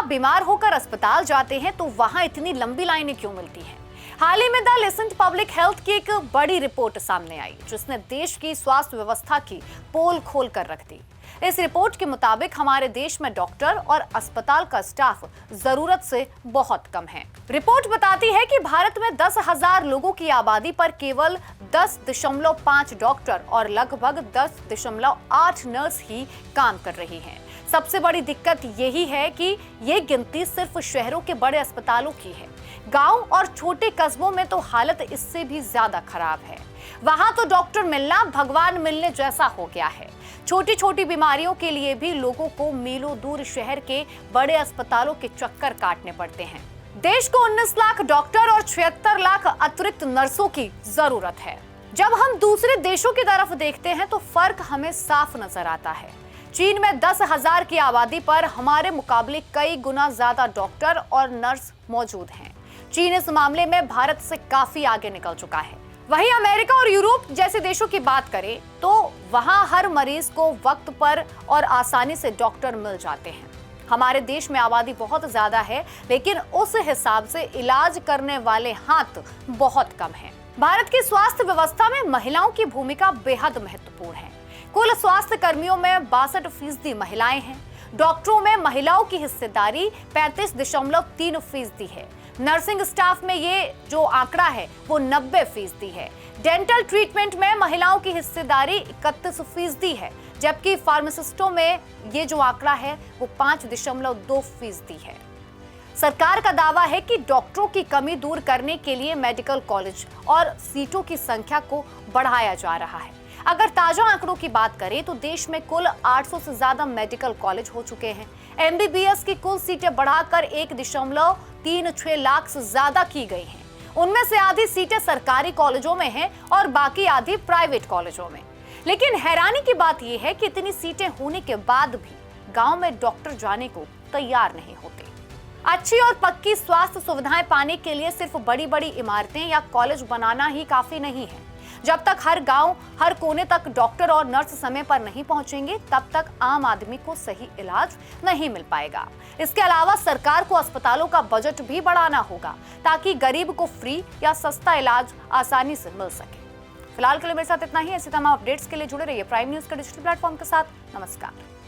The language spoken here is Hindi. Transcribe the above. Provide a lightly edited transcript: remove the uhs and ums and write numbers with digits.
बीमार होकर अस्पताल जाते हैं तो वहां इतनी लंबी लाइनें क्यों मिलती हैं? हाल ही में द लिसन पब्लिक हेल्थ की एक बड़ी रिपोर्ट सामने आई जिसने देश की स्वास्थ्य व्यवस्था की पोल खोल कर रख दी। इस रिपोर्ट के मुताबिक हमारे देश में डॉक्टर और अस्पताल का स्टाफ जरूरत से बहुत कम है। रिपोर्ट बताती है कि भारत में 10,000 लोगों की आबादी पर केवल 10.5 डॉक्टर और लगभग 10.8 नर्स ही काम कर रही हैं। सबसे बड़ी दिक्कत यही है कि ये गिनती सिर्फ शहरों के बड़े अस्पतालों की है। गांव और छोटे कस्बों में तो हालत इससे भी ज्यादा खराब है। वहां तो डॉक्टर मिलना भगवान मिलने जैसा हो गया है। छोटी छोटी बीमारियों के लिए भी लोगों को मीलों दूर शहर के बड़े अस्पतालों के चक्कर काटने पड़ते हैं। देश को 19 लाख डॉक्टर और 76 लाख अतिरिक्त नर्सों की जरूरत है। जब हम दूसरे देशों की तरफ देखते हैं तो फर्क हमें साफ नजर आता है। चीन में 10,000 की आबादी पर हमारे मुकाबले कई गुना ज्यादा डॉक्टर और नर्स मौजूद हैं। चीन इस मामले में भारत से काफी आगे निकल चुका है। वहीं अमेरिका और यूरोप जैसे देशों की बात करें तो वहां हर मरीज को वक्त पर और आसानी से डॉक्टर मिल जाते हैं। हमारे देश में आबादी बहुत ज्यादा है लेकिन उस हिसाब से इलाज करने वाले हाथ बहुत कम हैं। भारत की स्वास्थ्य व्यवस्था में महिलाओं की भूमिका बेहद महत्वपूर्ण है। कुल स्वास्थ्य कर्मियों में 62% महिलाएं हैं। डॉक्टरों में महिलाओं की हिस्सेदारी 35.3% है। नर्सिंग स्टाफ में ये जो आंकड़ा है वो 90% है। डेंटल ट्रीटमेंट में महिलाओं की हिस्सेदारी 31% है, जबकि फार्मासिस्टों में ये जो आंकड़ा है वो 5.2% है। सरकार का दावा है कि डॉक्टरों की कमी दूर करने के लिए मेडिकल कॉलेज और सीटों की संख्या को बढ़ाया जा रहा है। अगर ताजा आंकड़ों की बात करें तो देश में कुल 800 से ज्यादा मेडिकल कॉलेज हो चुके हैं। एमबीबीएस की कुल सीटें बढ़ाकर 1.36 लाख से ज्यादा की गई हैं। उनमें से आधी सीटें सरकारी कॉलेजों में हैं और बाकी आधी प्राइवेट कॉलेजों में। लेकिन हैरानी की बात यह है कि इतनी सीटें होने के बाद भी गांव में डॉक्टर जाने को तैयार नहीं होते। अच्छी और पक्की स्वास्थ्य सुविधाएं पाने के लिए सिर्फ बड़ी बड़ी इमारतें या कॉलेज बनाना ही काफी नहीं है। जब तक हर गांव, हर कोने तक डॉक्टर और नर्स समय पर नहीं पहुंचेंगे तब तक आम आदमी को सही इलाज नहीं मिल पाएगा। इसके अलावा सरकार को अस्पतालों का बजट भी बढ़ाना होगा ताकि गरीब को फ्री या सस्ता इलाज आसानी से मिल सके। फिलहाल के लिए मेरे साथ इतना ही। ऐसे तमाम अपडेट्स के लिए जुड़े रहिए प्राइम न्यूज के डिजिटल प्लेटफॉर्म के साथ। नमस्कार।